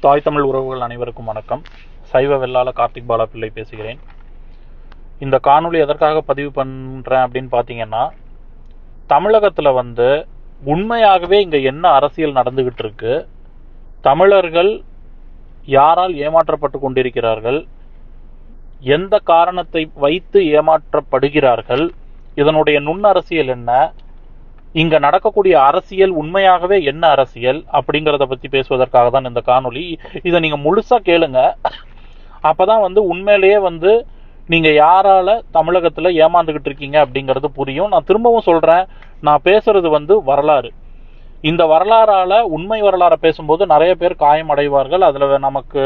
தாய் தமிழ் உறவுகள் அனைவருக்கும் வணக்கம். சைவ வெள்ளாள கார்த்திக் பாலா பிள்ளை பேசுகிறேன். இந்த காணொளி எதற்காக பதிவு பண்ணுறேன் அப்படின்னு பார்த்தீங்கன்னா, தமிழகத்தில் உண்மையாகவே இங்கே என்ன அரசியல் நடந்துகிட்டு இருக்கு, தமிழர்கள் யாரால் ஏமாற்றப்பட்டு கொண்டிருக்கிறார்கள், எந்த காரணத்தை வைத்து ஏமாற்றப்படுகிறார்கள், இதனுடைய நுண்ணரசியல் என்ன, இங்க நடக்கக்கூடிய அரசியல் உண்மையாகவே என்ன அரசியல் அப்படிங்கிறத பத்தி பேசுவதற்காக தான் இந்த காணொளி. இதை நீங்க முழுசா கேளுங்க. அப்பதான் உண்மையிலேயே நீங்க யாரால தமிழகத்துல ஏமாந்துகிட்டு இருக்கீங்க அப்படிங்கிறது புரியும். நான் திரும்பவும் சொல்றேன், நான் பேசுறது வரலாறு. இந்த வரலாறால உண்மை வரலாறை பேசும்போது நிறைய பேர் காயம் அடைவார்கள். அதுல நமக்கு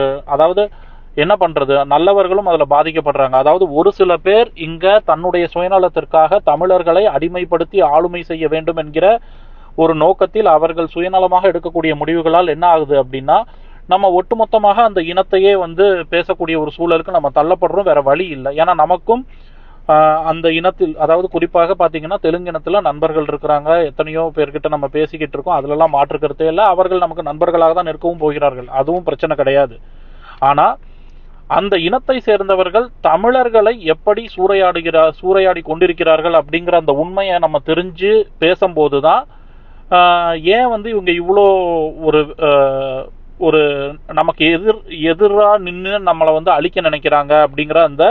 என்ன பண்றது, நல்லவர்களும் அதுல பாதிக்கப்படுறாங்க. ஒரு சில பேர் இங்க தன்னுடைய சுயநலத்திற்காக தமிழர்களை அடிமைப்படுத்தி ஆளுமை செய்ய வேண்டும் என்கிற ஒரு நோக்கத்தில் அவர்கள் சுயநலமாக எடுக்கக்கூடிய முடிவுகளால் என்ன ஆகுது அப்படின்னா, நம்ம ஒட்டுமொத்தமாக அந்த இனத்தையே பேசக்கூடிய ஒரு சூழலுக்கு நம்ம தள்ளப்படுறோம். வேற வழி இல்லை. ஏன்னா நமக்கும் அந்த இனத்தில் குறிப்பாக பாத்தீங்கன்னா தெலுங்கு இனத்துல நண்பர்கள் இருக்கிறாங்க. எத்தனையோ பேர்கிட்ட நம்ம பேசிக்கிட்டு இருக்கோம். அதுலலாம் மாற்று கருத்தே இல்லை. அவர்கள் நமக்கு நண்பர்களாக தான் இருக்கவும் போகிறார்கள். அதுவும் பிரச்சனை கிடையாது. ஆனா அந்த இனத்தை சேர்ந்தவர்கள் தமிழர்களை எப்படி சூறையாடி கொண்டிருக்கிறார்கள் அப்படிங்கிற அந்த உண்மையை நம்ம தெரிஞ்சு பேசும்போதுதான் ஏன் இவங்க இவ்வளோ ஒரு நமக்கு எதிராக நின்று நம்மளை அழிக்க நினைக்கிறாங்க அப்படிங்கிற அந்த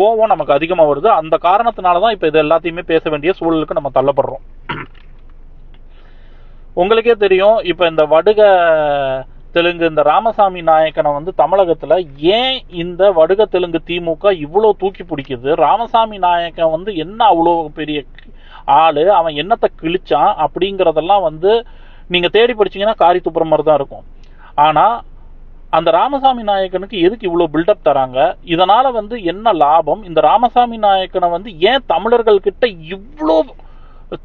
கோபம் நமக்கு அதிகமாக வருது. அந்த காரணத்தினாலதான் இப்ப இது எல்லாத்தையுமே பேச வேண்டிய சூழலுக்கு நம்ம தள்ளப்படுறோம். உங்களுக்கே தெரியும், இப்ப இந்த வடுக தெலுங்கு இந்த ராமசாமி நாயக்கனை தமிழகத்துல ஏன் இந்த வடுக தெலுங்கு திமுக இவ்வளவு தூக்கி பிடிக்குது, ராமசாமி நாயக்கன் என்ன அவ்வளோ பெரிய ஆளு, அவன் என்னத்தை கிழிச்சான் அப்படிங்கறதெல்லாம் நீங்க தேடி படிச்சீங்கன்னா காரி துப்புற மாதிரி தான் இருக்கும். ஆனா அந்த ராமசாமி நாயக்கனுக்கு எதுக்கு இவ்வளவு பில்டப் தராங்க, இதனால என்ன லாபம், இந்த ராமசாமி நாயக்கனை ஏன் தமிழர்கள் கிட்ட இவ்வளோ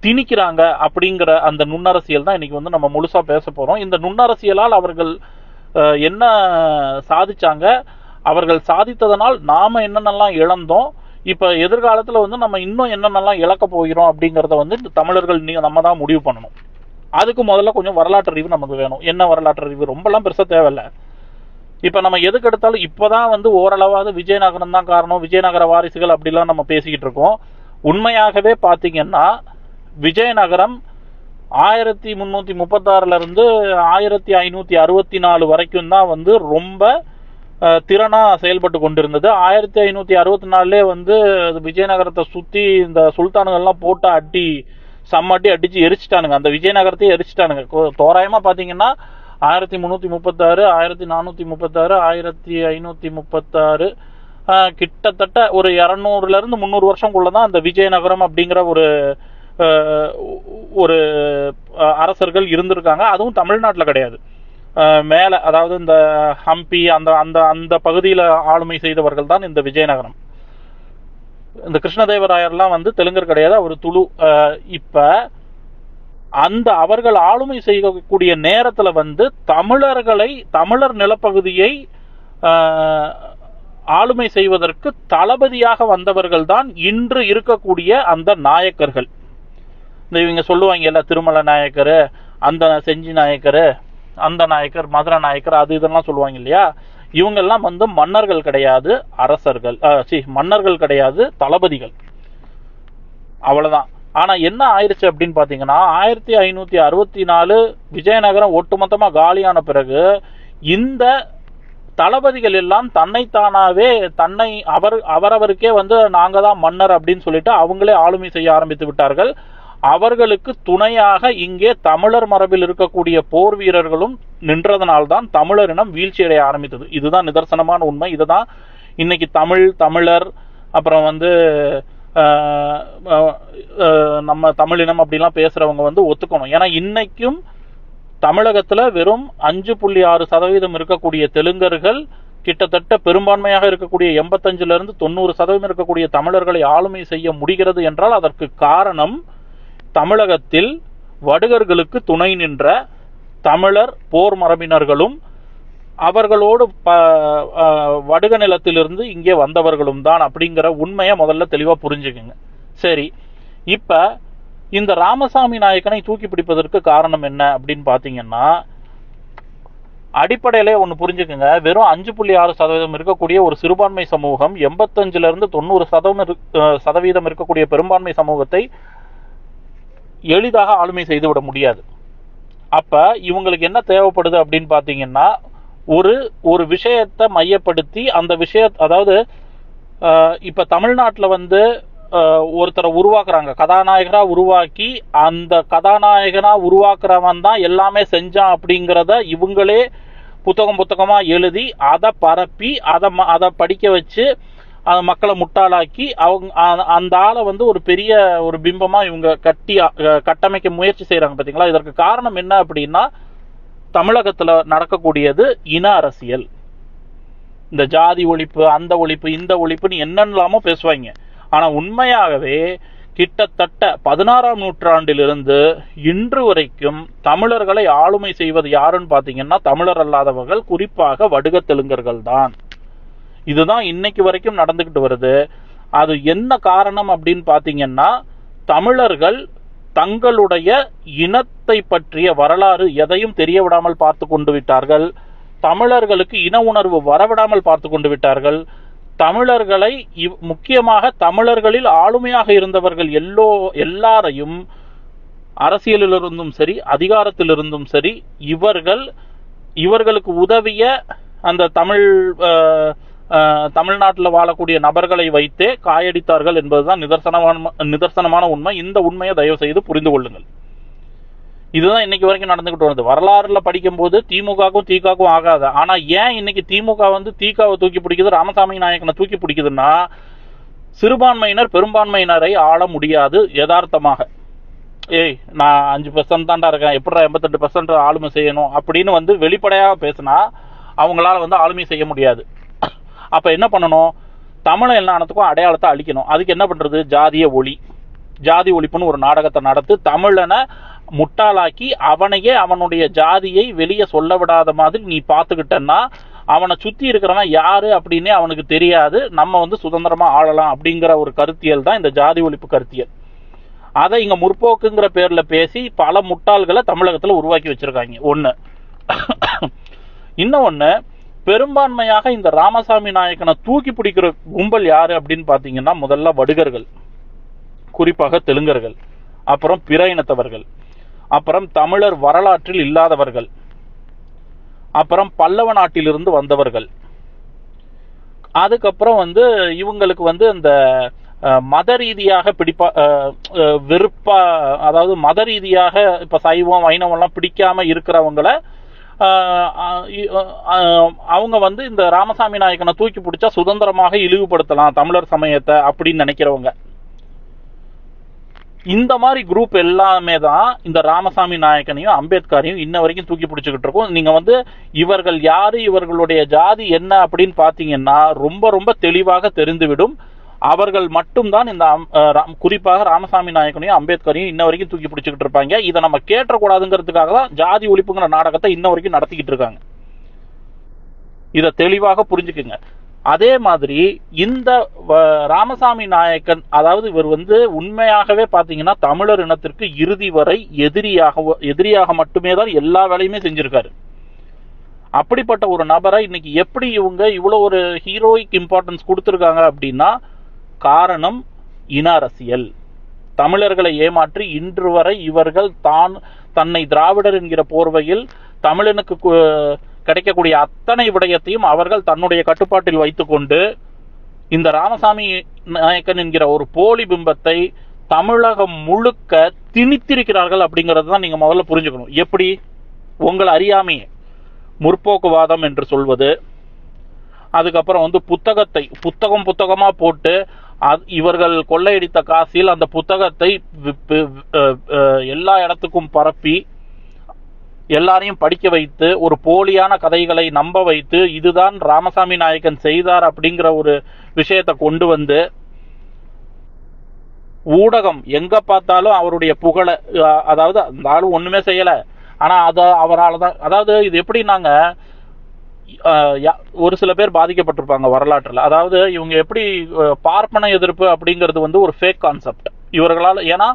திணிக்கிறாங்க அப்படிங்கிற அந்த நுண்ணரசியல் தான் இன்னைக்கு நம்ம முழுசா பேச போறோம். இந்த நுண்ணரசியலால் அவர்கள் என்ன சாதிச்சாங்க, அவர்கள் சாதித்ததனால் நாம என்னென்னலாம் இழந்தோம், இப்ப எதிர்காலத்துல நம்ம இன்னும் என்னென்னலாம் இழக்க போகிறோம் அப்படிங்கறத தமிழர்கள் நம்ம தான் முடிவு பண்ணணும். அதுக்கு முதல்ல கொஞ்சம் வரலாற்று அறிவு நமக்கு வேணும். என்ன வரலாற்று அறிவு, ரொம்பலாம் பெருசா தேவையில்ல. இப்ப நம்ம எதுக்கு எடுத்தாலும் இப்பதான் ஓரளவாவது விஜயநகரம் தான் காரணம், விஜயநகர வாரிசுகள் அப்படிலாம் நம்ம பேசிக்கிட்டு இருக்கோம். உண்மையாகவே பாத்தீங்கன்னா விஜயநகரம் 1336 இருந்து 1564 வரைக்கும் தான் ரொம்ப திறனா செயல்பட்டு கொண்டிருந்தது. 1564 விஜயநகரத்தை சுத்தி இந்த சுல்தானுகள்லாம் போட்டு சம்மட்டி அடிச்சு எரிச்சிட்டானுங்க. அந்த விஜயநகரத்தையே எரிச்சிட்டானுங்க. தோராயமா பாத்தீங்கன்னா 1336, 1436, 1536 கிட்டத்தட்ட ஒரு 200 இருந்து 300 வருஷங்குள்ளதான் அந்த விஜயநகரம் அப்படிங்கிற ஒரு அரசர்கள் இருந்திருக்காங்க. அதுவும் தமிழ்நாட்டில் கிடையாது, மேல இந்த ஹம்பி அந்த அந்த அந்த பகுதியில் ஆளுமை செய்தவர்கள் தான் இந்த விஜயநகரம். இந்த கிருஷ்ணதேவராயர்லாம் தெலுங்கர் கிடையாது, அவர் துளு. இப்ப அந்த அவர்கள் ஆளுமை செய்யக்கூடிய நேரத்தில் தமிழர் நிலப்பகுதியை ஆளுமை செய்வதற்கு தளபதியாக வந்தவர்கள் தான் இன்று இருக்கக்கூடிய அந்த நாயக்கர்கள். இவங்க சொல்லுவாங்க திருமல நாயக்கர், அந்த செஞ்சி நாயக்கர், அந்த நாயக்கர், மதுரை நாயக்கர், அது இதெல்லாம் சொல்லுவாங்க இல்லையா. இவங்கெல்லாம் மன்னர்கள் கிடையாது, அரசர்கள், மன்னர்கள் கிடையாது, தளபதிகள், அவ்வளவுதான். ஆனா என்ன ஆயிடுச்சு அப்படின்னு பாத்தீங்கன்னா 1564 விஜயநகரம் ஒட்டுமொத்தமா காலியான பிறகு இந்த தளபதிகள் எல்லாம் தன்னைத்தானாவே அவரவருக்கே நாங்க தான் மன்னர் அப்படின்னு சொல்லிட்டு அவங்களே ஆளுமை செய்ய ஆரம்பித்து விட்டார்கள். அவர்களுக்கு துணையாக இங்கே தமிழர் மரபில் இருக்கக்கூடிய போர் வீரர்களும் நின்றதனால்தான் தமிழரினம் வீழ்ச்சி அடைய ஆரம்பித்தது. இதுதான் நிதர்சனமான உண்மை. இதுதான் இன்னைக்கு தமிழர் அப்புறம் நம்ம தமிழினம் அப்படிலாம் பேசுறவங்க ஒத்துக்கணும். ஏன்னா இன்னைக்கும் தமிழகத்துல வெறும் 5.6% இருக்கக்கூடிய தெலுங்கர்கள் கிட்டத்தட்ட பெரும்பான்மையாக இருக்கக்கூடிய 85 இருந்து 90% இருக்கக்கூடிய தமிழர்களை ஆளுமை செய்ய முடிகிறது என்றால் அதற்கு காரணம் தமிழகத்தில் வடுகர்களுக்கு துணை நின்ற தமிழர் போர் மரபினர்களும் அவர்களோடு வடுக நிலத்திலிருந்து இங்கே வந்தவர்களும் தான் அப்படிங்கிற உண்மையை முதல்ல தெளிவா புரிஞ்சுக்குங்க. சரி, இப்ப இந்த ராமசாமி நாயக்கனை தூக்கி பிடிப்பதற்கு காரணம் என்ன அப்படின்னு பாத்தீங்கன்னா, அடிப்படையிலே ஒன்று புரிஞ்சுக்குங்க, வெறும் 5.6% இருக்கக்கூடிய ஒரு சிறுபான்மை சமூகம் 85% 90% இருக்கக்கூடிய பெரும்பான்மை சமூகத்தை எளிதாக ஆளுமை செய்துவிட முடியாது. அப்ப இவங்களுக்கு என்ன தேவைப்படுது அப்படின்னு பாத்தீங்கன்னா, ஒரு விஷயத்தை மையப்படுத்தி அந்த அதாவது இப்ப தமிழ்நாட்டில் வந்து ஒருத்தரை உருவாக்குறாங்க, கதாநாயகரா உருவாக்கி அந்த கதாநாயகனா உருவாக்குறவன் தான் எல்லாமே செஞ்சான் அப்படிங்கிறத இவங்களே புத்தகமா எழுதி அதை பரப்பி அதை படிக்க வச்சு மக்களை முட்டாளாக்கி அவங்க அந்த ஆளை வந்து ஒரு பெரிய ஒரு பிம்பமா இவங்க கட்டமைக்க முயற்சி செய்யறாங்க. பாத்தீங்களா? இதற்கு காரணம் என்ன அப்படின்னா, தமிழகத்துல நடக்கக்கூடியது இன அரசியல். இந்த ஜாதி ஒழிப்பு, அந்த ஒழிப்பு, இந்த ஒழிப்புன்னு என்னென்னலாமோ பேசுவாங்க. ஆனா உண்மையாகவே கிட்டத்தட்ட 16ஆம் நூற்றாண்டிலிருந்து இன்று வரைக்கும் தமிழர்களை ஆளுமை செய்வது யாருன்னு பாத்தீங்கன்னா தமிழர் அல்லாதவர்கள், குறிப்பாக வடுக தெலுங்கர்கள் தான். இதுதான் இன்னைக்கு வரைக்கும் நடந்துகிட்டு வருது. அது என்ன காரணம் அப்படின்னு பாத்தீங்கன்னா, தமிழர்கள் தங்களுடைய இனத்தை பற்றிய வரலாறு எதையும் தெரிய விடாமல் பார்த்து கொண்டு விட்டார்கள். தமிழர்களுக்கு இன உணர்வு வரவிடாமல் பார்த்து கொண்டு விட்டார்கள். தமிழர்களை, முக்கியமாக தமிழர்களில் ஆளுமையாக இருந்தவர்கள் எல்லாரையும் அரசியலிலிருந்தும் சரி அதிகாரத்திலிருந்தும் சரி இவர்களுக்கு உதவிய அந்த தமிழ்நாட்டில் வாழக்கூடிய நபர்களை வைத்தே காயடித்தார்கள் என்பதுதான் நிதர்சனமான உண்மை. இந்த உண்மையை தயவு செய்து புரிந்து கொள்ளுங்கள். இதுதான் இன்னைக்கு வரைக்கும் நடந்துகிட்டு வருது. வரலாறுல படிக்கும் போது திமுகவுக்கும் திகாவுக்கும் ஆகாது. ஆனா ஏன் இன்னைக்கு திமுக வந்து திகாவை தூக்கி பிடிக்குது, ராமசாமி நாயக்கனை தூக்கி பிடிக்குதுன்னா, சிறுபான்மையினர் பெரும்பான்மையினரை ஆள முடியாது. யதார்த்தமாக நான் 5% தாண்டா இருக்கேன், எப்படி 88% ஆளுமை செய்யணும் அப்படின்னு வந்து வெளிப்படையாக பேசினா அவங்களால வந்து ஆளுமை செய்ய முடியாது. அப்ப என்ன பண்ணணும்? தமிழ் எல்லாத்துக்கும் அடையாளத்தை அழிக்கணும். அதுக்கு என்ன பண்றது? ஜாதி ஒழிப்புன்னு ஒரு நாடகத்தை நடத்து தமிழனை முட்டாளாக்கி அவனையே அவனுடைய ஜாதியை வெளியே சொல்ல விடாத மாதிரி நீ பார்த்துக்கிட்டன்னா அவனை சுத்தி இருக்கிறவன் யாரு அப்படின்னே அவனுக்கு தெரியாது. நம்ம வந்து சுதந்திரமா ஆளலாம் அப்படிங்கிற ஒரு கருத்தியல் தான் இந்த ஜாதி ஒழிப்பு கருத்தியல். அதை இங்க முற்போக்குங்கிற பேர்ல பேசி பல முட்டாள்களை தமிழகத்துல உருவாக்கி வச்சிருக்காங்க. ஒண்ணு. இன்னொன்னு, பெரும்பான்மையாக இந்த ராமசாமி நாயக்கனை தூக்கி பிடிக்கிற கும்பல் யாரு அப்படின்னு பாத்தீங்கன்னா, முதல்ல வடுகர்கள், குறிப்பாக தெலுங்கர்கள், அப்புறம் பிற இனத்தவர்கள், அப்புறம் தமிழர் வரலாற்றில் இல்லாதவர்கள், அப்புறம் பல்லவ நாட்டிலிருந்து வந்தவர்கள். அதுக்கப்புறம் வந்து இவங்களுக்கு வந்து இந்த மத ரீதியாக வெறுப்பா, அதாவது மத ரீதியாக இப்ப சைவம் வைணவம் எல்லாம் பிடிக்காம இருக்கிறவங்களை அவங்க வந்து இந்த ராமசாமி நாயக்கனை தூக்கி பிடிச்சா சுதந்திரமாக இழிவுபடுத்தலாம் தமிழர் சமயத்தை அப்படின்னு நினைக்கிறவங்க. இந்த மாதிரி குரூப் எல்லாமே தான் இந்த ராமசாமி நாயக்கனையும் அம்பேத்கரையும் இன்ன வரைக்கும் தூக்கி பிடிச்சுக்கிட்டு இருக்கோம். நீங்க வந்து இவர்கள் யாரு, இவர்களுடைய ஜாதி என்ன அப்படின்னு பாத்தீங்கன்னா ரொம்ப ரொம்ப தெளிவாக தெரிந்துவிடும். அவர்கள் மட்டும்தான் இந்த குறிப்பாக ராமசாமி நாயக்கனையும் அம்பேத்கரையும் இன்ன வரைக்கும் தூக்கி பிடிச்சுக்கிட்டு இருப்பாங்க. இதை நம்ம கேட்டக்கூடாதுங்கிறதுக்காக தான் ஜாதி ஒழிப்புங்கிற நாடகத்தை இன்ன வரைக்கும் நடத்திக்கிட்டு இருக்காங்க. இதை தெளிவாக புரிஞ்சுக்குங்க. அதே மாதிரி இந்த ராமசாமி நாயக்கன், அதாவது இவர் வந்து உண்மையாகவே பாத்தீங்கன்னா தமிழர் இனத்திற்கு இறுதி வரை எதிரியாக மட்டுமே தான் எல்லா வேலையுமே செஞ்சிருக்காரு. அப்படிப்பட்ட ஒரு நபரை இன்னைக்கு எப்படி இவங்க இவ்வளவு ஒரு ஹீரோயிக் இம்பார்ட்டன்ஸ் கொடுத்திருக்காங்க அப்படின்னா, காரணம் இன அரசியல். தமிழர்களை ஏமாற்றி இன்று வரை இவர்கள் தன்னை திராவிடர் என்கிற போர்வையில் தமிழனுக்கு கிடைக்கக்கூடிய அத்தனை விடயத்தையும் அவர்கள் தன்னுடைய கட்டுப்பாட்டில் வைத்துக்கொண்டு இந்த ராமசாமி நாயக்கன் என்கிற ஒரு போலி பிம்பத்தை தமிழகம் முழுக்க திணித்திருக்கிறார்கள் அப்படிங்கறது தான் நீங்க முதல்ல புரிஞ்சுக்கணும். எப்படி? உங்கள் அறியாமையே முற்போக்குவாதம் என்று சொல்வது, அதுக்கப்புறம் வந்து புத்தகமா போட்டு இவர்கள் கொள்ளையடித்த காசில் அந்த புத்தகத்தை எல்லா இடத்துக்கும் பரப்பி எல்லாரையும் படிக்க வைத்து ஒரு போலியான கதைகளை நம்ப வைத்து இதுதான் ராமசாமி நாயக்கன் செய்தார் அப்படிங்கிற ஒரு விஷயத்தை கொண்டு வந்து ஊடகம் எங்க பார்த்தாலும் அவருடைய புகழ, அதாவது அந்த ஆளு ஒண்ணுமே செய்யல, ஆனா அவரால் தான், அதாவது இது எப்படின்னாங்க, ஒரு சில பேர் பாதிக்கப்பட்டிருப்பாங்க வரலாற்றுல. அதாவது இவங்க எப்படி பார்ப்பன எதிர்ப்பு அப்படிங்கிறது வந்து ஒரு ஃபேக் கான்செப்ட் இவர்களால். ஏன்னா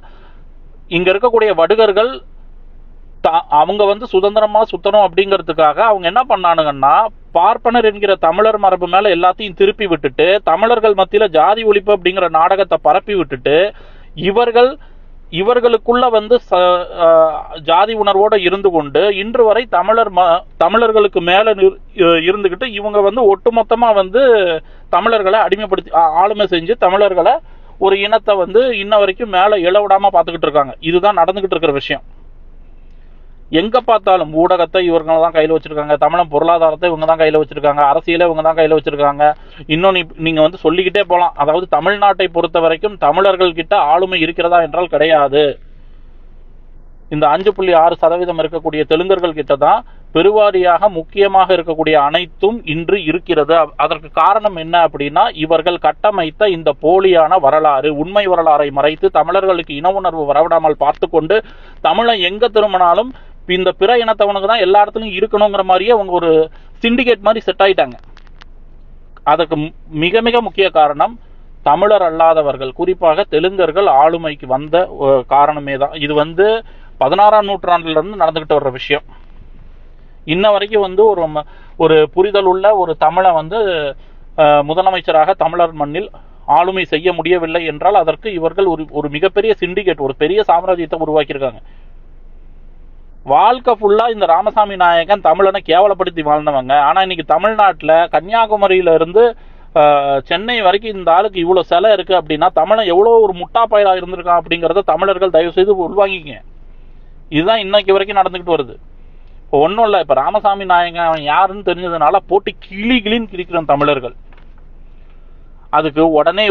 இங்க இருக்கக்கூடிய வடுகர்கள் அவங்க வந்து சுதந்திரமா சுத்தணும் அப்படிங்கிறதுக்காக அவங்க என்ன பண்ணானுங்கன்னா, பார்ப்பனர் என்கிற தமிழர் மரபு மேல எல்லாத்தையும் திருப்பி விட்டுட்டு, தமிழர்கள் மத்தியில ஜாதி ஒழிப்பு அப்படிங்கிற நாடகத்தை பரப்பி விட்டுட்டு, இவர்களுக்குள்ள வந்து ஜாதி உணர்வோட இருந்து கொண்டு இன்று வரை தமிழர்களுக்கு மேல இருந்துகிட்டு இவங்க வந்து ஒட்டுமொத்தமா வந்து தமிழர்களை அடிமைப்படுத்தி ஆளுமை செஞ்சு தமிழர்களை ஒரு இனத்தை வந்து இன்ன வரைக்கும் மேல இழவிடாம பார்த்துக்கிட்டு இருக்காங்க. இதுதான் நடந்துகிட்டு இருக்கிற விஷயம். எங்க பார்த்தாலும் ஊடகத்தை இவங்க தான் கையில் வச்சிருக்காங்க, தமிழன் பொருளாதாரத்தை இவங்க தான் கையில் வச்சிருக்காங்க, அரசியலை இவங்க தான் கையில் வச்சிருக்காங்க. இன்னும் நீங்க வந்து சொல்லிக்கிட்டே போகலாம். அதாவது தமிழ்நாட்டை பொறுத்த வரைக்கும் தமிழர்கள் கிட்ட ஆளுமை இருக்கிறதா என்றால் கிடையாது. இந்த 5.6% இருக்கக்கூடிய தெலுங்கர்கள் கிட்ட தான் பெருவாரியாக முக்கியமாக இருக்கக்கூடிய அனைத்தும் இன்று இருக்கிறது. அதற்கு காரணம் என்ன அப்படின்னா, இவர்கள் கட்டமைத்த இந்த போலியான வரலாறு, உண்மை வரலாறை மறைத்து தமிழர்களுக்கு இன உணர்வு வரவிடாமல் பார்த்து கொண்டு தமிழன் எங்க திரும்பினாலும் இந்த பிற இனத்தவனுக்கு தான் எல்லா இடத்துலையும் இருக்கணுங்கிற மாதிரியே அவங்க ஒரு சிண்டிகேட் மாதிரி செட் ஆயிட்டாங்க. அதுக்கு மிக மிக முக்கிய காரணம் தமிழர் அல்லாதவர்கள், குறிப்பாக தெலுங்கர்கள் ஆளுமைக்கு வந்த காரணமே தான். இது வந்து 16ஆம் நூற்றாண்டுல இருந்து நடந்துகிட்டு வர்ற விஷயம். இன்ன வரைக்கும் வந்து ஒரு புரிதல் உள்ள ஒரு தமிழை வந்து முதலமைச்சராக தமிழர் மண்ணில் ஆளுமை செய்ய முடியவில்லை என்றால் அதற்கு இவர்கள் ஒரு மிகப்பெரிய சிண்டிகேட், ஒரு பெரிய சாம்ராஜ்யத்தை உருவாக்கியிருக்காங்க. வாழ்க்கை ஃபுல்லா இந்த ராமசாமி நாயக்கன் தமிழனை கேவலப்படுத்தி வாழ்ந்தவங்க. ஆனா இன்னைக்கு தமிழ்நாட்டில் கன்னியாகுமரியில இருந்து சென்னை வரைக்கும் இந்த ஆளுக்கு இவ்வளவு சிலை இருக்கு அப்படின்னா தமிழன் எவ்வளவு ஒரு முட்டா பயிரா இருந்திருக்கான் அப்படிங்கறத தமிழர்கள் தயவு செய்து உள்வாங்கிக்க. இதுதான் இன்னைக்கு வரைக்கும் நடந்துகிட்டு வருது. இப்போ ஒன்றும் இல்லை, இப்போ ராமசாமி நாயகன் அவன் யாருன்னு தெரிஞ்சதுனால போட்டு கிளின்னு கிழிக்கிற தமிழர்கள். அதுக்கு உடனே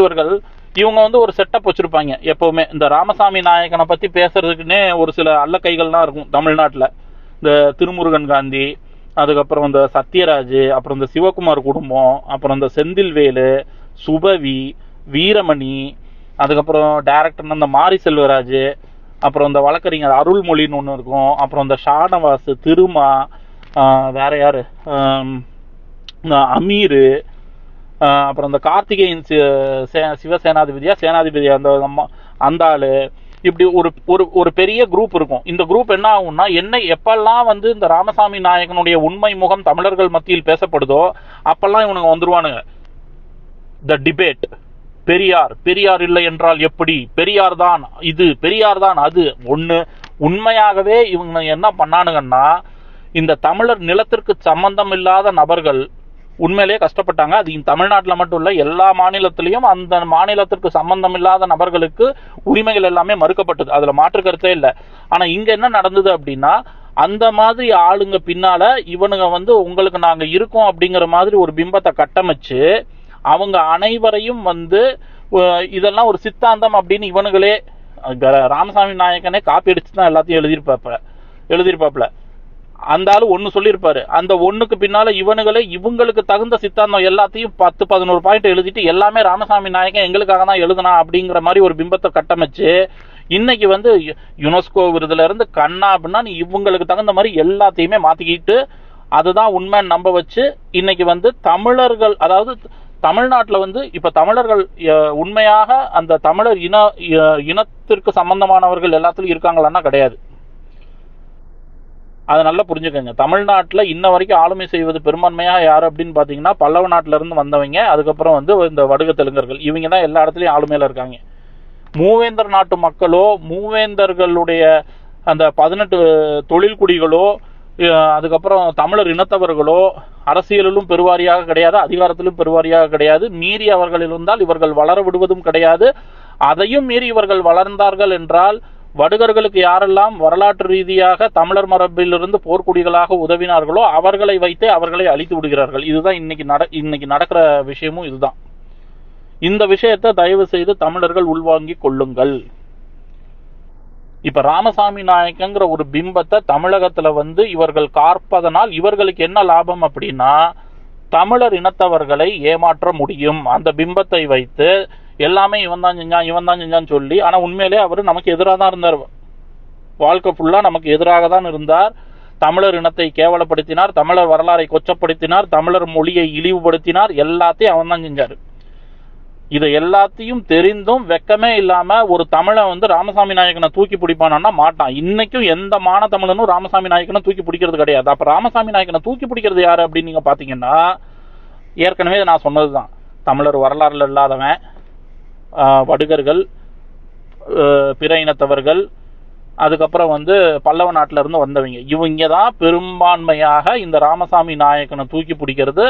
இவங்க வந்து ஒரு செட்டப் வச்சிருப்பாங்க. எப்பவுமே இந்த ராமசாமி நாயக்கனை பத்தி பேசுறதுக்குன்னே ஒரு சில அல்லக்கைகள்லாம் இருக்கும் தமிழ்நாட்டில். இந்த திருமுருகன் காந்தி, அதுக்கப்புறம் இந்த சத்யராஜ், அப்புறம் இந்த சிவகுமார் குடும்பம், அப்புறம் இந்த செந்தில்வேலு, சுபவி, வீரமணி, அதுக்கப்புறம் டைரக்டர் இந்த மாரி செல்வராஜ், அப்புறம் இந்த வழக்கறிஞர் அருள்மொழின்னு ஒன்று இருக்கும், அப்புறம் இந்த ஷானவாஸ், திருமா, வேற யாரு, அமீரு, அப்புறம் இந்த கார்த்திகேயன் சிவசேனாதிபதியா சேனாதிபதியா அந்த ஆளு, இப்படி ஒரு பெரிய குரூப் இருக்கும். இந்த குரூப் என்ன ஆகும்னா, எப்பெல்லாம் வந்து இந்த ராமசாமி நாயகனுடைய உண்மை முகம் தமிழர்கள் மத்தியில் பேசப்படுதோ அப்பெல்லாம் இவனுங்க வந்துருவானுங்க. த டிபேட், பெரியார் இல்லை என்றால் எப்படி, பெரியார் தான் இது, பெரியார் தான் அது. உண்மையாகவே இவங்க என்ன பண்ணானுங்கன்னா, இந்த தமிழர் நிலத்திற்கு சம்பந்தம் இல்லாத நபர்கள் உண்மையிலேயே கஷ்டப்பட்டாங்க. அது தமிழ்நாட்டில் மட்டும் இல்ல, எல்லா மாநிலத்திலையும் அந்த மாநிலத்திற்கு சம்பந்தம் இல்லாத நபர்களுக்கு உரிமைகள் எல்லாமே மறுக்கப்பட்டது. அதுல மாற்று கருத்தே இல்லை. ஆனா இங்க என்ன நடந்தது அப்படின்னா, அந்த மாதிரி ஆளுங்க பின்னால இவனுங்க வந்து உங்களுக்கு நாங்க இருக்கோம் அப்படிங்கிற மாதிரி ஒரு பிம்பத்தை கட்டமைச்சு அவங்க அனைவரையும் வந்து இதெல்லாம் ஒரு சித்தாந்தம் அப்படின்னு இவனுங்களே, ராமசாமி நாயக்கனே காப்பி அடிச்சு தான் எல்லாத்தையும் எழுதியிருப்பாப்ல. அந்த ஆளு ஒன்னு சொல்லியிருப்பாரு, அந்த ஒண்ணுக்கு பின்னால இவங்களுக்கு தகுந்த சித்தாந்தம் எல்லாத்தையும் 10-11 பாயிண்ட் எழுதிட்டு எல்லாமே ராமசாமி நாயக்கன் எங்களுக்காக தான் எழுதுனா அப்படிங்கிற மாதிரி ஒரு பிம்பத்தை கட்டமைச்சு இன்னைக்கு வந்து யுனெஸ்கோ விருதுல இருந்து கண்ணா அப்படின்னா இவங்களுக்கு தகுந்த மாதிரி எல்லாத்தையுமே மாத்திக்கிட்டு அதுதான் உண்மை நம்ப வச்சு இன்னைக்கு வந்து தமிழர்கள், அதாவது தமிழ்நாட்டில் வந்து இப்ப தமிழர்கள் உண்மையாக அந்த தமிழர் இனத்திற்கு சம்பந்தமானவர்கள் எல்லாத்துலயும் இருக்காங்களான்னா கிடையாது. அதை நல்லா புரிஞ்சுக்கோங்க. தமிழ்நாட்டில் இன்ன வரைக்கும் ஆளுமை செய்வது பெரும்பான்மையாக யார் அப்படின்னு பார்த்தீங்கன்னா பல்லவ நாட்டில இருந்து வந்தவங்க, அதுக்கப்புறம் வந்து இந்த வடுக தெலுங்கர்கள், இவங்க தான் எல்லா இடத்துலையும் ஆளுமையில இருக்காங்க. மூவேந்தர் நாட்டு மக்களோ, மூவேந்தர்களுடைய அந்த 18 தொழில்குடிகளோ, அதுக்கப்புறம் தமிழர் இனத்தவர்களோ அரசியலிலும் பெருவாரியாக கிடையாது, அதிகாரத்திலும் பெருவாரியாக கிடையாது. மீறி அவர்கள் இருந்தால் இவர்கள் வளர விடுவதும் கிடையாது. அதையும் மீறி இவர்கள் வளர்ந்தார்கள் என்றால் வடுகர்களுக்கு யாரெல்லாம் வரலாற்று ரீதியாக தமிழர் மரபிலிருந்து போர்க்குடிகளாக உதவினார்களோ அவர்களை வைத்தே அவர்களை அழித்து விடுகிறார்கள். இதுதான் இன்னைக்கு நடக்கிற விஷயமும் இதுதான். இந்த விஷயத்தை தயவு செய்து தமிழர்கள் உள்வாங்கி கொள்ளுங்கள். இப்ப ராமசாமி நாயக்கங்கிற ஒரு பிம்பத்தை தமிழகத்துல வந்து இவர்கள் காப்பதனால் இவர்களுக்கு என்ன லாபம் அப்படின்னா, தமிழர் இனத்தவர்களை ஏமாற்ற முடியும். அந்த பிம்பத்தை வைத்து எல்லாமே இவன் தான் செஞ்சான்னு சொல்லி, ஆனா உண்மையிலே அவரு நமக்கு எதிராக தான் இருந்தார். வாழ்க்கை ஃபுல்லா நமக்கு எதிராக தான் இருந்தார். தமிழர் இனத்தை கேவலப்படுத்தினார், தமிழர் வரலாறை கொச்சப்படுத்தினார், தமிழர் மொழியை இழிவுபடுத்தினார், எல்லாத்தையும் அவன் தான் செஞ்சாரு. இதை எல்லாத்தையும் தெரிந்தும் வெக்கமே இல்லாம ஒரு தமிழை வந்து ராமசாமி நாயக்கனை தூக்கி பிடிப்பானா மாட்டான். இன்னைக்கும் எந்த மான தமிழனும் ராமசாமி நாயக்கனை தூக்கி பிடிக்கிறது கிடையாது. அப்ப ராமசாமி நாயக்கனை தூக்கி பிடிக்கிறது யாரு அப்படின்னு நீங்க பாத்தீங்கன்னா, ஏற்கனவே நான் சொன்னதுதான், தமிழர் வரலாறுல இல்லாதவன், வடுகர்கள், பிற இனத்தவர்கள், அதுக்கப்புறம் வந்து பல்லவ நாட்டில இருந்து வந்தவங்க, இவங்க தான் பெரும்பான்மையாக இந்த ராமசாமி நாயக்கனை தூக்கி பிடிக்கிறது,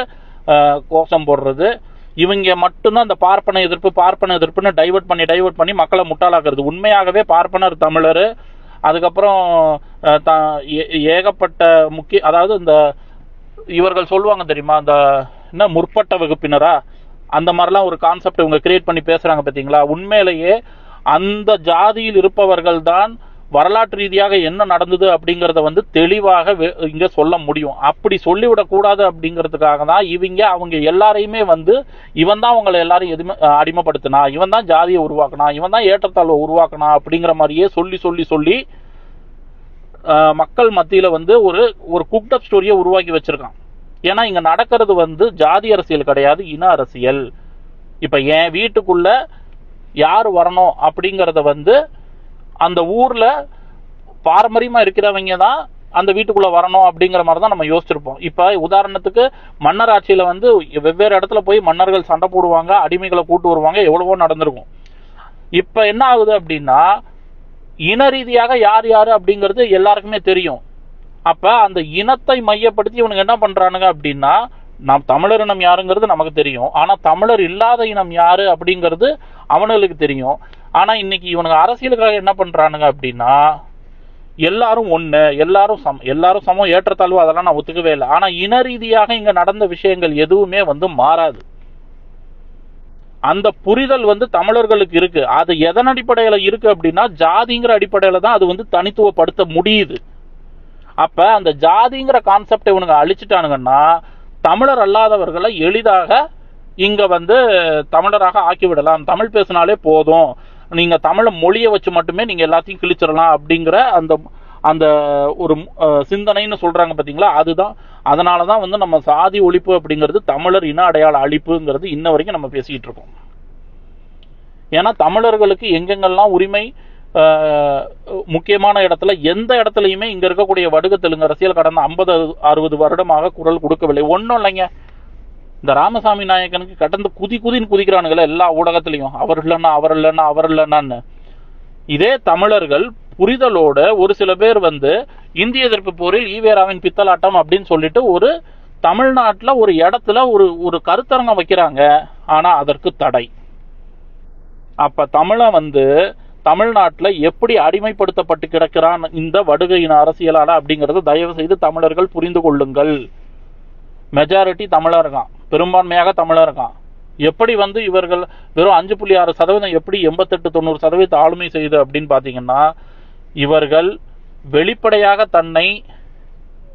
கோஷம் போடுறது. இவங்க மட்டும்தான் இந்த பார்ப்பன எதிர்ப்புன்னு டைவர்ட் பண்ணி மக்களை முட்டாளாக்குறது. உண்மையாகவே பார்ப்பனர் தமிழர். அதுக்கப்புறம் ஏகப்பட்ட அதாவது இந்த இவர்கள் சொல்லுவாங்க தெரியுமா, இந்த என்ன முற்பட்ட வகுப்பினரா, அந்த மாதிரிலாம் ஒரு கான்செப்ட் இவங்க கிரியேட் பண்ணி பேசுறாங்க பார்த்தீங்களா. உண்மையிலேயே அந்த ஜாதியில் இருப்பவர்கள் தான் வரலாற்று ரீதியாக என்ன நடந்தது அப்படிங்கிறத வந்து தெளிவாக இங்க சொல்ல முடியும். அப்படி சொல்லிவிடக்கூடாது அப்படிங்கிறதுக்காக தான் அவங்க எல்லாரையுமே வந்து இவன் தான் அவங்களை எல்லாரும் எதுவுமே அடிமைப்படுத்தினா, இவன் தான் ஜாதியை உருவாக்கினா, இவன் தான் ஏற்றத்தாழ்வை உருவாக்கினா அப்படிங்கிற மாதிரியே சொல்லி மக்கள் மத்தியில வந்து ஒரு குக்டப் ஸ்டோரியை உருவாக்கி வச்சிருக்கான். ஏன்னா இங்க நடக்கிறது வந்து ஜாதி அரசியல் கிடையாது, இன அரசியல். இப்ப என் வீட்டுக்குள்ள யார் வரணும் அப்படிங்கறத வந்து அந்த ஊர்ல பாரம்பரியமா இருக்கிறவங்க தான் அந்த வீட்டுக்குள்ள வரணும் அப்படிங்கிற மாதிரி தான் நம்ம யோசிச்சிருப்போம். இப்ப உதாரணத்துக்கு மன்னர் ஆட்சியில வந்து வெவ்வேறு இடத்துல போய் மன்னர்கள் சண்டை போடுவாங்க, அடிமைகளை கூட்டு வருவாங்க, எவ்வளவோ நடந்திருக்கும். இப்ப என்ன ஆகுது அப்படின்னா, இன ரீதியாக யார் யாரு அப்படிங்கிறது எல்லாருக்குமே தெரியும். அப்ப அந்த இனத்தை மையப்படுத்தி இவனுக்கு என்ன பண்றானுங்க அப்படின்னா, நாம் தமிழர் இனம் யாருங்கிறது நமக்கு தெரியும், ஆனா தமிழர் இல்லாத இனம் யாரு அப்படிங்கிறது அவனுங்களுக்கு தெரியும். ஆனா இன்னைக்கு இவனுக்கு அரசியலுக்காக என்ன பண்றானுங்க அப்படின்னா, எல்லாரும் ஒண்ணு, எல்லாரும் சமம், ஏற்றத்தாழ்வு, அதெல்லாம் நான் ஒத்துக்கவே இல்லை. ஆனா இன ரீதியாக இங்க நடந்த விஷயங்கள் எதுவுமே வந்து மாறாது. அந்த புரிதல் வந்து தமிழர்களுக்கு இருக்கு. அது எதன் அடிப்படையில இருக்கு அப்படின்னா, ஜாதிங்கிற அடிப்படையில தான் அது வந்து தனித்துவப்படுத்த முடியுது. அப்ப அந்த ஜாதிங்கிற கான்செப்ட் இவனுங்க அழிச்சிட்டானுங்கன்னா, தமிழர் அல்லாதவர்களை எளிதாக இங்க வந்து தமிழராக ஆக்கிவிடலாம். தமிழ் பேசினாலே போதும், நீங்க தமிழ் மொழியை வச்சு மட்டுமே நீங்க எல்லாத்தையும் கிழிச்சிடலாம் அப்படிங்கிற அந்த ஒரு சிந்தனைன்னு சொல்றாங்க பாத்தீங்களா, அதுதான். அதனாலதான் வந்து நம்ம சாதி ஒழிப்பு அப்படிங்கிறது தமிழர் இன அடையாள அழிப்புங்கிறது இன்ன வரைக்கும் நம்ம பேசிக்கிட்டு இருக்கோம். ஏன்னா தமிழர்களுக்கு எங்கெங்கெல்லாம் உரிமை முக்கியமான இடத்துல, எந்த இடத்துலயுமே இங்க இருக்கக்கூடிய வடுக தெலுங்கு அரசியல் கடந்த 50-60 வருடமாக குரல் கொடுக்கவில்லை. ஒன்னும் இல்லைங்க, இந்த ராமசாமி நாயக்கனுக்கு கடந்து குதின்னு குதிக்கிறானுங்களே எல்லா ஊடகத்திலையும், அவர் இல்லைன்னா. இதே தமிழர்கள் புரிதலோட ஒரு சில பேர் வந்து இந்திய எதிர்ப்பு போரில் ஈவேராவின் பித்தலாட்டம் அப்படின்னு சொல்லிட்டு ஒரு தமிழ்நாட்டில் ஒரு இடத்துல ஒரு கருத்தரங்கம் வைக்கிறாங்க. ஆனா அதற்கு தடை. அப்ப தமிழன் வந்து தமிழ்நாட்டில் எப்படி அடிமைப்படுத்தப்பட்டு கிடக்கிறான் இந்த வடுகையின் அரசியலால அப்படிங்கறத தயவு செய்து தமிழர்கள் புரிந்து கொள்ளுங்கள். மெஜாரிட்டி தமிழர் இருக்கான், பெரும்பான்மையாக தமிழர் இருக்கான். எப்படி வந்து இவர்கள் வெறும் 5.6% எப்படி 88-90% ஆளுமை செய்து அப்படின்னு பாத்தீங்கன்னா, இவர்கள் வெளிப்படையாக தன்னை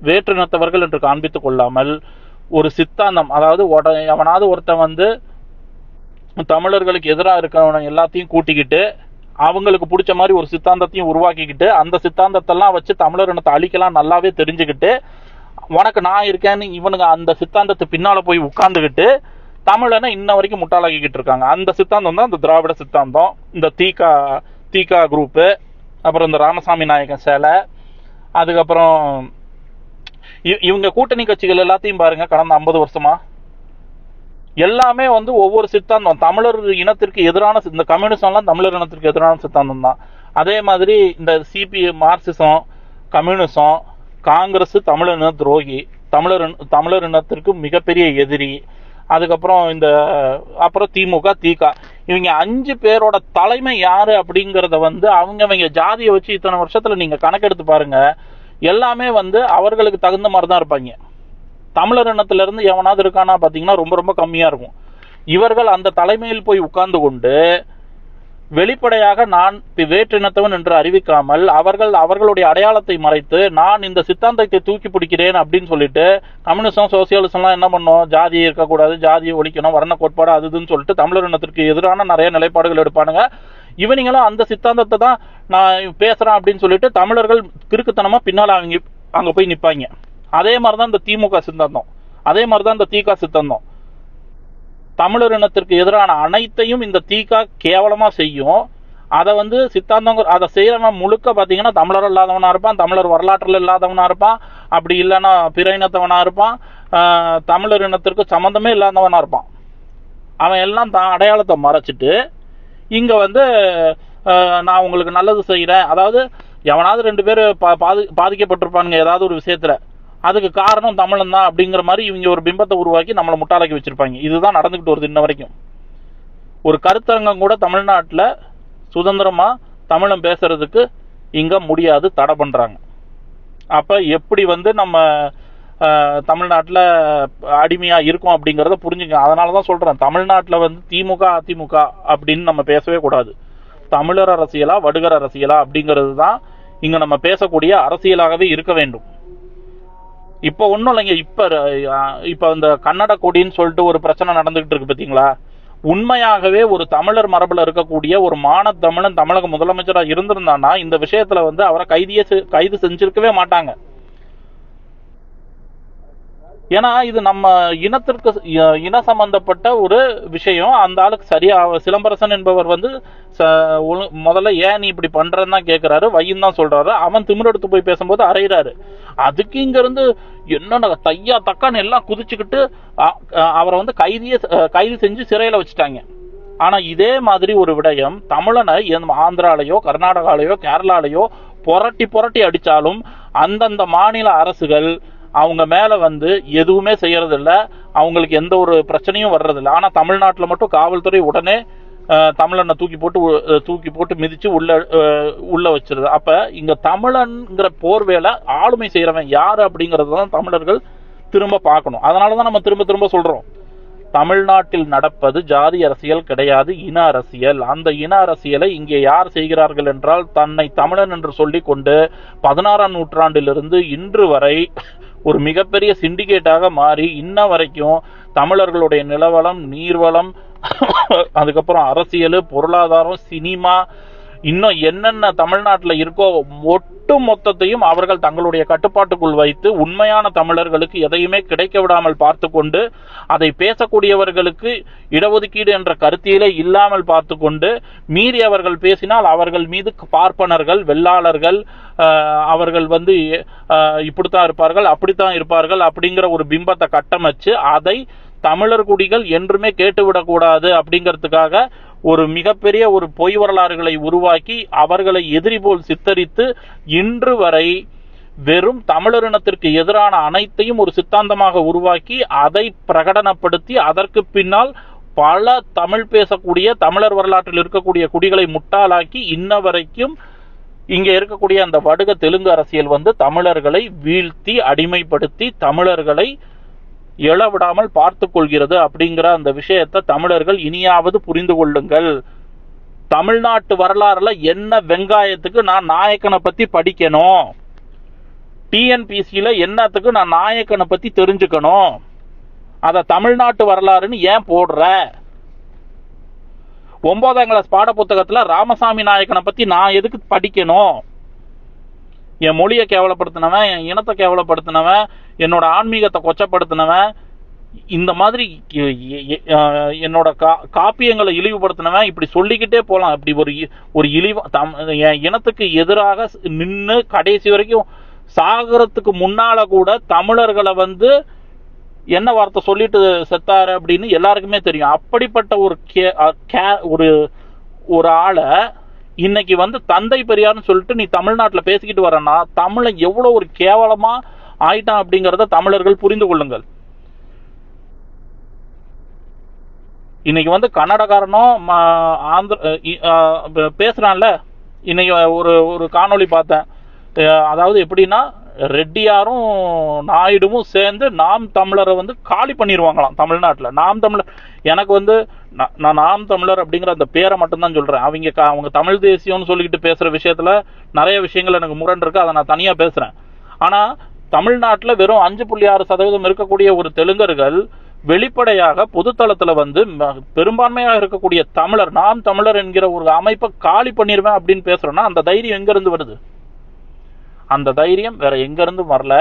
வேற்றினத்தவர்கள் என்று காண்பித்துக் கொள்ளாமல் ஒரு சித்தாந்தம், அதாவது எவனாவது ஒருத்தன் வந்து தமிழர்களுக்கு எதிராக இருக்கிறவன எல்லாத்தையும் கூட்டிக்கிட்டு அவங்களுக்கு பிடிச்ச மாதிரி ஒரு சித்தாந்தத்தையும் உருவாக்கிக்கிட்டு அந்த சித்தாந்தத்தெல்லாம் வச்சு தமிழர் இனத்தை அழிக்கலாம் நல்லாவே தெரிஞ்சுக்கிட்டு, உனக்கு நான் இருக்கேன்னு இவனுங்க அந்த சித்தாந்தத்தை பின்னால போய் உட்கார்ந்துக்கிட்டு தமிழனை இன்ன வரைக்கும் முட்டாளாக்கிக்கிட்டு இருக்காங்க. அந்த சித்தாந்தம் தான் இந்த திராவிட சித்தாந்தம், இந்த தீகா குரூப்பு, அப்புறம் இந்த ராமசாமி நாயக்கன் சேலை, அதுக்கப்புறம் இவங்க கூட்டணி கட்சிகள் எல்லாத்தையும் பாருங்க. கடந்த 50 வருஷமா எல்லாமே வந்து ஒவ்வொரு சித்தாந்தம், தமிழர் இனத்திற்கு எதிரான, இந்த கம்யூனிசம்லாம் தமிழர் இனத்திற்கு எதிரான சித்தாந்தம் தான். அதே மாதிரி இந்த சிபிஎம், மார்க்சிசம், கம்யூனிசம், காங்கிரஸ் தமிழர் இன துரோகி, தமிழர் இனத்திற்கு மிகப்பெரிய எதிரி. அதுக்கப்புறம் அப்புறம் திமுக, தீகா, இவங்க 5 பேரோட தலைமை யாரு அப்படிங்கறத வந்து அவங்க ஜாதியை வச்சு இத்தனை வருஷத்துல நீங்க கணக்கெடுத்து பாருங்க, எல்லாமே வந்து அவர்களுக்கு தகுந்த மாதிரி தான் இருப்பாங்க. தமிழர் இனத்துல இருந்து எவனாவது இருக்கானா பாத்தீங்கன்னா ரொம்ப ரொம்ப கம்மியா இருக்கும். இவர்கள் அந்த தலைமையில் போய் உட்கார்ந்து கொண்டு வெளிப்படையாக நான் வேற்றினத்தவன் என்று அறிவிக்காமல் அவர்களுடைய அடையாளத்தை மறைத்து நான் இந்த சித்தாந்தத்தை தூக்கி பிடிக்கிறேன் அப்படின்னு சொல்லிட்டு, கம்யூனிசம், சோசியலிசம்லாம் என்ன பண்ணும், ஜாதியை இருக்கக்கூடாது, ஜாதியை ஒழிக்கணும், வர்ண கோட்பாடு அதுன்னு சொல்லிட்டு தமிழர் இனத்திற்கு எதிரான நிறைய நிலைப்பாடுகள் எடுப்பானுங்க. இவனிங்களும் அந்த சித்தாந்தத்தை தான் நான் பேசுறேன் அப்படின்னு சொல்லிட்டு தமிழர்கள் கிறுக்குத்தனமா பின்னால அங்க போய் நிப்பாங்க. அதே மாதிரிதான் இந்த திமுக சித்தாந்தம், அதே மாதிரிதான் இந்த தீகா சித்தாந்தம். தமிழர் இனத்திற்கு எதிரான அனைத்தையும் இந்த தீகா கேவலமா செய்யும். அதை வந்து சித்தாந்தம் அதை செய்யறவன் முழுக்க பார்த்தீங்கன்னா தமிழர் இல்லாதவனா இருப்பான், தமிழர் வரலாற்றில் இல்லாதவனா இருப்பான், அப்படி இல்லைன்னா பிற இனத்தவனா இருப்பான், தமிழர் இனத்திற்கு சம்மந்தமே இல்லாதவனா இருப்பான். அவன் எல்லாம் தான் அடையாளத்தை மறைச்சிட்டு இங்க வந்து நான் உங்களுக்கு நல்லது செய்கிறேன், அதாவது எவனாவது 2 பேர் பாதிக்கப்பட்டிருப்பானுங்க ஏதாவது ஒரு விஷயத்துல, அதுக்கு காரணம் தமிழன் தான் அப்படிங்கிற மாதிரி இவங்க ஒரு பிம்பத்தை உருவாக்கி நம்மளை முட்டாளாக்கி வச்சிருப்பாங்க. இதுதான் நடந்துகிட்டு வருது இன்ன வரைக்கும். ஒரு கருத்தரங்கம் கூட தமிழ்நாட்டில் சுதந்திரமா தமிழன் பேசுறதுக்கு இங்க முடியாது, தடை பண்றாங்க. அப்ப எப்படி வந்து நம்ம தமிழ்நாட்டில் அடிமையா இருக்கும் அப்படிங்கிறத புரிஞ்சுங்க. அதனாலதான் சொல்றேன், தமிழ்நாட்டில் வந்து திமுக அதிமுக அப்படின்னு நம்ம பேசவே கூடாது. தமிழர் அரசியலா வடுகர் அரசியலா அப்படிங்கிறது தான் இங்க நம்ம பேசக்கூடிய அரசியலாகவே இருக்க வேண்டும். இப்ப ஒன்றும் இல்லைங்க, இப்ப இந்த கன்னட கொடின்னு சொல்லிட்டு ஒரு பிரச்சனை நடந்துகிட்டு இருக்கு பார்த்தீங்களா. உண்மையாகவே ஒரு தமிழர் மரபில் இருக்கக்கூடிய ஒரு மானத்தமிழன் தமிழக முதலமைச்சராக இருந்திருந்தானா இந்த விஷயத்துல வந்து அவரை கைது செஞ்சிருக்கவே மாட்டாங்க. ஏன்னா இது நம்ம இனத்திற்கு இன சம்பந்தப்பட்ட ஒரு விஷயம். அந்த ஆளுக்கு சரியா சிலம்பரசன் என்பவர் வந்து முதல்ல ஏன் நீ இப்படி பண்றன்னு தான் கேட்கிறாரு, வையும் தான் சொல்றாரு. அவன் திமிரெடுத்து போய் பேசும்போது அறையிறாரு. அதுக்கு இங்க இருந்து என்னென்ன தையா தக்கான்னு எல்லாம் குதிச்சுக்கிட்டு அவரை வந்து கைது செஞ்சு சிறையில வச்சுட்டாங்க. ஆனா இதே மாதிரி ஒரு விடயம் தமிழனை ஆந்திராலேயோ கர்நாடகாலேயோ கேரளாலேயோ புரட்டி அடிச்சாலும் அந்தந்த மாநில அரசுகள் அவங்க மேல வந்து எதுவுமே செய்யறதில்ல, அவங்களுக்கு எந்த ஒரு பிரச்சனையும் வர்றதில்லை. ஆனா தமிழ்நாட்டில் மட்டும் காவல்துறை உடனே தமிழனை தூக்கி போட்டு மிதிச்சு உள்ள வச்சிருது. அப்ப இங்க தமிழன்கிற போர்வேலை ஆளுமை செய்யறவன் யாரு அப்படிங்கறதான் தமிழர்கள் திரும்ப பார்க்கணும். அதனாலதான் நம்ம திரும்ப சொல்றோம், தமிழ்நாட்டில் நடப்பது ஜாதி அரசியல் கிடையாது, இன அரசியல். அந்த இன அரசியலை இங்கே யார் செய்கிறார்கள் என்றால் தன்னை தமிழன் என்று சொல்லிக் கொண்டு 16ஆம் நூற்றாண்டிலிருந்து இன்று வரை ஒரு மிகப்பெரிய சிண்டிகேட்டாக மாறி இன்ன வரைக்கும் தமிழர்களுடைய நிலவளம், நீர்வளம், அதுக்கப்புறம் அரசியல், பொருளாதாரம், சினிமா, இன்னும் என்னென்ன தமிழ்நாட்டில் இருக்கோ ஒட்டு மொத்தத்தையும் அவர்கள் தங்களுடைய கட்டுப்பாட்டுக்குள் வைத்து உண்மையான தமிழர்களுக்கு எதையுமே கிடைக்க விடாமல் பார்த்து கொண்டு, அதை பேசக்கூடியவர்களுக்கு இடஒதுக்கீடு என்ற கருத்தியலே இல்லாமல் பார்த்து கொண்டு, மீறி அவர்கள் பேசினால் அவர்கள் மீது பார்ப்பனர்கள், வெள்ளாளர்கள், அவர்கள் வந்து இப்படித்தான் இருப்பார்கள் அப்படித்தான் இருப்பார்கள் அப்படிங்கிற ஒரு பிம்பத்தை கட்டமைச்சு அதை தமிழர் குடிகள் என்றுமே கேட்டுவிடக்கூடாது அப்படிங்கிறதுக்காக ஒரு மிகப்பெரிய ஒரு பொய் வரலாறுகளை உருவாக்கி அவர்களை எதிரி போல் சித்தரித்து இன்று வரை வெறும் தமிழரினத்திற்கு எதிரான அனைத்தையும் ஒரு சித்தாந்தமாக உருவாக்கி அதை பிரகடனப்படுத்தி அதற்கு பின்னால் பல தமிழ் பேசக்கூடிய தமிழர் வரலாற்றில் இருக்கக்கூடிய குடிகளை முட்டாளாக்கி இன்ன வரைக்கும் இங்க இருக்கக்கூடிய அந்த வடுக தெலுங்கு அரசியல் வந்து தமிழர்களை வீழ்த்தி அடிமைப்படுத்தி தமிழர்களை எழவிடாமல் பார்த்து கொள்கிறது அப்படிங்கிற அந்த விஷயத்தை தமிழர்கள் இனியாவது புரிந்து கொள்ளுங்கள். தமிழ்நாட்டு வரலாறுல என்ன வெங்காயத்துக்கு நான் நாயக்கனை பத்தி படிக்கணும், டிஎன்பிசியில என்னத்துக்கு நான் நாயக்கனை பத்தி தெரிஞ்சுக்கணும், அத தமிழ்நாட்டு வரலாறுன்னு ஏன் போடுற? 9ஆம் கிளாஸ் பாட புத்தகத்துல ராமசாமி நாயக்கனை பத்தி நான் எதுக்கு படிக்கணும்? என் மொழியை கேவலப்படுத்தினவன், என் இனத்தை கேவலப்படுத்தினவன், என்னோட ஆன்மீகத்தை கொச்சப்படுத்தினவன், இந்த மாதிரி என்னோட காப்பியங்களை இழிவுபடுத்தினவன், இப்படி சொல்லிக்கிட்டே போலாம். இப்படி ஒரு இழிவு என் இனத்துக்கு எதிராக நின்று கடைசி வரைக்கும் சாகரத்துக்கு முன்னால கூட தமிழர்களை வந்து என்ன வார்த்தை சொல்லிட்டு செத்தாரு அப்படின்னு எல்லாருக்குமே தெரியும். அப்படிப்பட்ட ஒரு ஆளை இன்னைக்கு வந்து தந்தை பெரியார்னு சொல்லிட்டு நீ தமிழ்நாட்டில் பேசிக்கிட்டு வரனா தமிழை எவ்வளவு ஒரு கேவலமா ஆயிட்டான் அப்படிங்கறத தமிழர்கள் புரிந்து கொள்ளுங்கள். இன்னைக்கு வந்து கன்னடக்காரனும் பேசுறான்ல, இன்னைக்கு ஒரு காணொளி பார்த்தேன். அதாவது எப்படின்னா ரெட்டியாரும் நாயுடுவும் சேர்ந்து நாம் தமிழரை வந்து காலி பண்ணிடுவாங்களாம் தமிழ்நாட்டில். நாம் தமிழர், எனக்கு வந்து நான் நாம் தமிழர் அப்படிங்கிற அந்த பேரை மட்டும்தான் சொல்றேன். அவங்க தமிழ் தேசியம்னு சொல்லிக்கிட்டு பேசுற விஷயத்துல நிறைய விஷயங்கள் எனக்கு முரண் இருக்கு, அதை நான் தனியா பேசுறேன். ஆனா தமிழ்நாட்டில் வெறும் 5.6% இருக்கக்கூடிய ஒரு தெலுங்கர்கள் வெளிப்படையாக பொதுத்தளத்துல வந்து பெரும்பான்மையாக இருக்கக்கூடிய தமிழர், நாம் தமிழர் என்கிற ஒரு அமைப்பை காலி பண்ணிடுவேன் அப்படின்னு பேசுறோம்னா அந்த தைரியம் எங்க இருந்து வருது? அந்த தைரியம் வேற எங்க இருந்து வரல.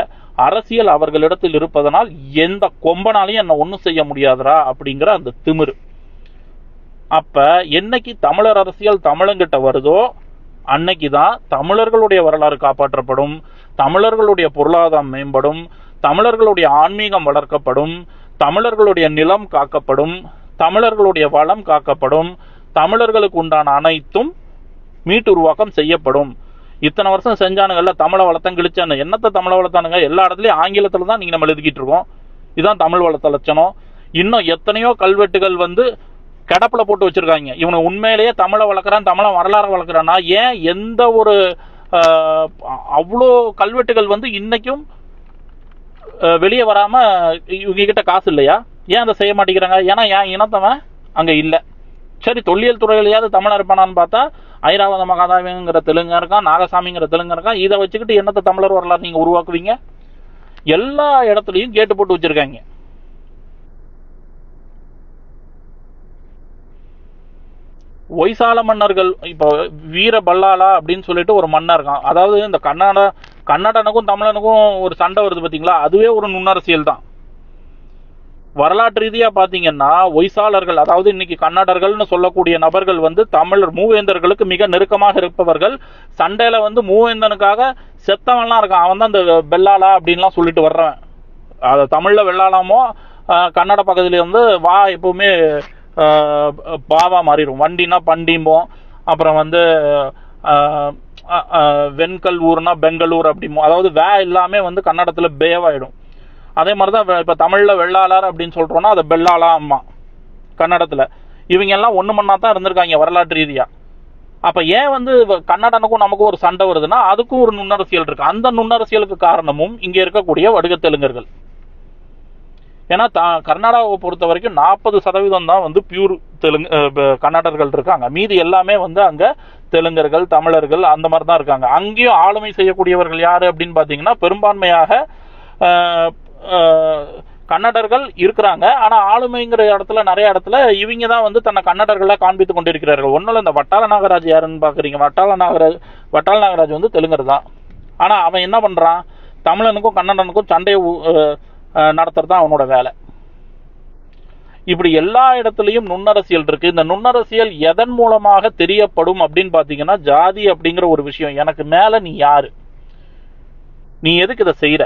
அரசியல் அவர்களிடத்தில் இருப்பதனால் எந்த கொம்பனாலையும் என்ன ஒண்ணும் செய்ய முடியாதுரா அப்படிங்கிற அந்த திமிரு. அப்ப என்னைக்கு தமிழர் அரசியல் தமிழங்கிட்ட வருதோ அன்னைக்குதான் தமிழர்களுடைய வரலாறு காப்பாற்றப்படும், தமிழர்களுடைய பொருளாதாரம் மேம்படும், தமிழர்களுடைய ஆன்மீகம் வளர்க்கப்படும், தமிழர்களுடைய நிலம் காக்கப்படும், தமிழர்களுடைய வளம் காக்கப்படும், தமிழர்களுக்கு உண்டான அனைத்தும் மீட்டுருவாக்கம் செய்யப்படும். இத்தனை வருஷம் செஞ்சானுங்கல்ல, தமிழை வளர்த்தம் கிழிச்சானு, என்னத்தை தமிழை வளர்த்தானுங்க? எல்லா இடத்துலயும் ஆங்கிலத்துல தான் நீங்க நம்ம எழுதிக்கிட்டு இருக்கோம். இதுதான் தமிழ் வளர்த்த லட்சணம். இன்னும் எத்தனையோ கல்வெட்டுகள் கிடப்புல போட்டு வச்சிருக்காங்க. இவனை உண்மையிலேயே தமிழை வளர்க்குறான், தமிழை வரலாறு வளர்க்குறான்னா ஏன் எந்த ஒரு அவ்வளோ கல்வெட்டுகள் இன்னைக்கும் வெளியே வராம இவங்க கிட்ட காசு இல்லையா? ஏன் அதை செய்ய மாட்டேங்கிறாங்க? ஏன்னா என் இனத்தவன் அங்க இல்லை. சரி, தொல்லியல் துறையிலையாவது தமிழர் இருப்பானான்னு பார்த்தா ஐராவத மகாதாவிங்கிற தெலுங்க இருக்கான், நாகசாமிங்கிற தெலுங்கு இருக்கான். இதை வச்சுக்கிட்டு என்னத்தை தமிழர் வரலாறு நீங்க உருவாக்குவீங்க? எல்லா இடத்துலையும் கேட்டு போட்டு வச்சிருக்காங்க. ஒய்சால மன்னர்கள், இப்போ வீர பல்லாலா அப்படின்னு சொல்லிட்டு ஒரு மன்னர் இருக்கான். அதாவது இந்த கன்னடனுக்கும் தமிழனுக்கும் ஒரு சண்டை வருது பார்த்தீங்களா, அதுவே ஒரு நுண்ணரசியல் தான். வரலாற்று ரீதியா பாத்தீங்கன்னா ஒய்சாளர்கள், அதாவது இன்னைக்கு கன்னடர்கள்னு சொல்லக்கூடிய நபர்கள் தமிழர் மூவேந்தர்களுக்கு மிக நெருக்கமாக இருப்பவர்கள். சண்டையில மூவேந்தனுக்காக செத்தவன்லாம் இருக்கான். அவன் தான் இந்த பெல்லாலா அப்படின்லாம் சொல்லிட்டு வர்றவன். அது தமிழ்ல வெள்ளாலாமோ, கன்னட பகுதியில வா எப்பவுமே பாவா மாறிடும். வண்டினா பண்டிம்போம், அப்புறம் வெண்கல் ஊர்னா பெங்களூர் அப்படிமோ. அதாவது வே எல்லாமே கன்னடத்துல பேவாயிடும். அதே மாதிரிதான் இப்ப தமிழ்ல வெள்ளாளார் அப்படின்னு சொல்றோம்னா அது பெல்லாலா அம்மா கன்னடத்துல. இவங்க எல்லாம் ஒண்ணு மண்ணா தான் இருந்திருக்காங்க வரலாற்று ரீதியா. அப்ப ஏன் கன்னடனுக்கும் நமக்கும் ஒரு சண்டை வருதுன்னா அதுக்கும் ஒரு நுண்ணரசியல் இருக்கு. அந்த நுண்ணரசியலுக்கு காரணமும் இங்க இருக்கக்கூடிய வடுக தெலுங்கர்கள். ஏன்னா கர்நாடகாவை பொறுத்த வரைக்கும் 40% தான் பியூர் கன்னடர்கள் இருக்காங்க. மீதி எல்லாமே அங்க தெலுங்கர்கள், தமிழர்கள் அந்த மாதிரி தான் இருக்காங்க. அங்கேயும் ஆளுமை செய்யக்கூடியவர்கள் யாரு அப்படின்னு பாத்தீங்கன்னா பெரும்பான்மையாக கன்னடர்கள் இருக்கிறாங்க. ஆனா ஆளுமைங்கிற இடத்துல நிறைய இடத்துல இவங்க தான் தன்னை கன்னடர்களா காண்பித்துக் கொண்டிருக்கிறார்கள். ஒன்னும் இந்த வட்டால நாகராஜ் யாருன்னு பாக்குறீங்க. வட்டால நாகராஜ் தெலுங்கர் தான். ஆனா அவன் என்ன பண்றான்? தமிழனுக்கும் கன்னடனுக்கும் சண்டையை நடத்துறது தான் அவனோட வேலை. இப்படி எல்லா இடத்துலயும் நுண்ணரசியல் இருக்கு. இந்த நுண்ணரசியல் எதன் மூலமாக தெரியப்படும் அப்படின்னு பாத்தீங்கன்னா ஜாதி அப்படிங்கிற ஒரு விஷயம். எனக்கு மேல நீ யாரு, நீ எதுக்கு இதை செய்யற,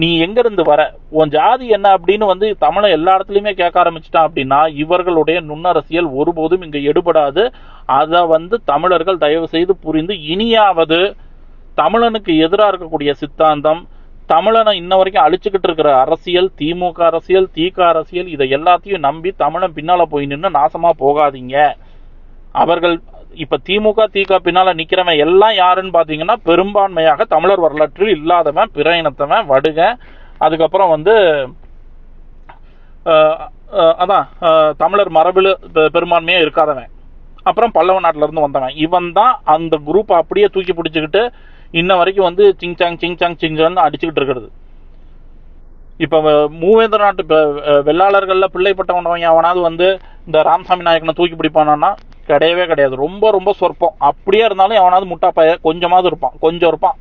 நீ எங்க இருந்து வர, உன் ஜாதி என்ன அப்படின்னு தமிழை எல்லா இடத்துலயுமே கேட்க ஆரம்பிச்சிட்டான் அப்படின்னா இவர்களுடைய நுண்ணரசியல் ஒருபோதும் இங்க எடுபடாது. அதை தமிழர்கள் தயவு செய்து புரிந்து இனியாவது தமிழனுக்கு எதிராக இருக்கக்கூடிய சித்தாந்தம், தமிழனை இன்ன வரைக்கும் அழிச்சுக்கிட்டு இருக்கிற அரசியல், திமுக அரசியல், தீக அரசியல், இதை எல்லாத்தையும் நம்பி தமிழன் பின்னால போய் நின்று நாசமா போகாதீங்க. அவர்கள் இப்ப திமுக தீக பின்னால நிக்கிறவன் எல்லாம் யாருன்னு பாத்தீங்கன்னா பெரும்பான்மையாக தமிழர் வரலாற்றில் இல்லாதவன், பிற இனத்தவன், வடுக, அதுக்கப்புறம் அதான் தமிழர் மரபில் பெரும்பான்மையா இருக்காதவன், அப்புறம் பல்லவ நாட்டில இருந்து வந்தவன். இவன் தான் அந்த குரூப் அப்படியே தூக்கி பிடிச்சுக்கிட்டு இன்ன வரைக்கும் சிங்சாங் அடிச்சுக்கிட்டு இருக்கிறது. இப்ப மூவேந்திர நாட்டு வெள்ளாளர்கள்ல பிள்ளைப்பட்டவன் அவனாவது இந்த ராமசாமி நாயக்கனை தூக்கி பிடிப்பானா? கிடையவே கிடையாது. ரொம்ப ரொம்ப சொற்பம். அப்படியே இருந்தாலும் எவனாவது முட்டாப்பைய கொஞ்சமாவது இருப்பான், கொஞ்சம் இருப்பான்.